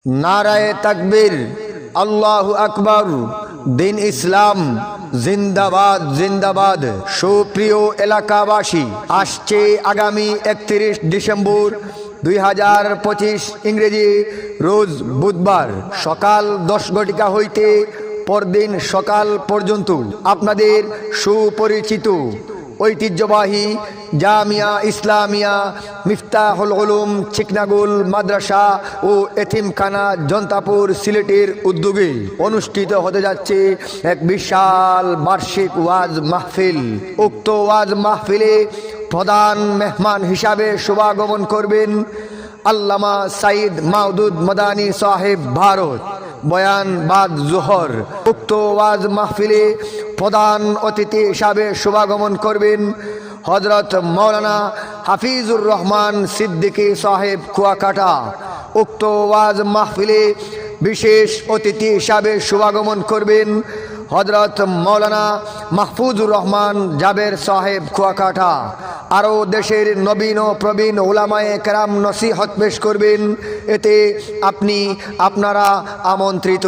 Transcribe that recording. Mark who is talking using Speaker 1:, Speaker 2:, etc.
Speaker 1: নারায়ে তাকবীর, আল্লাহু আকবার। দিন ইসলাম জিন্দাবাদ জিন্দাবাদ। সুপ্রিয় এলাকাবাসী, আসছে আগামী 31 ডিসেম্বর 2025 ইংরেজি রোজ বুধবার সকাল 10 ঘটিকা হইতে পরদিন সকাল পর্যন্ত আপনাদের সুপরিচিত ঐতিহ্যবাহী জামিয়া ইসলামিয়া মিফতাহুল উলুম চিকনাগুল মাদ্রাসা ও এতিমখানা জন্তাপুর সিলেটের উদ্যোগে অনুষ্ঠিত হতে যাচ্ছে এক বিশাল বার্ষিক ওয়াজ মাহফিল। উক্ত ওয়াজ মাহফিলে প্রধান মেহমান হিসাবে শুভাগমন করবেন আল্লামা সাইদ মাওদুদ মাদানী সাহেব ভারত, বয়ান বাদ জোহর। উক্ত ওয়াজ মাহফিলে প্রধান অতিথি হিসাবে শুভাগমন করবেন হযরত মাওলানা হাফিজুর রহমান সিদ্দিকী সাহেব কুয়াকাটা। উক্ত ওয়াজ মাহফিলে বিশেষ অতিথি হিসাবে শুভাগমন করবেন হযরত মাওলানা মাহফুজুর রহমান জাবের সাহেব কুয়াকাটা। আরও দেশের নবীন ও প্রবীণ উলামায়ে কেরাম নসিহত পেশ করবেন। এতে আপনারা আমন্ত্রিত।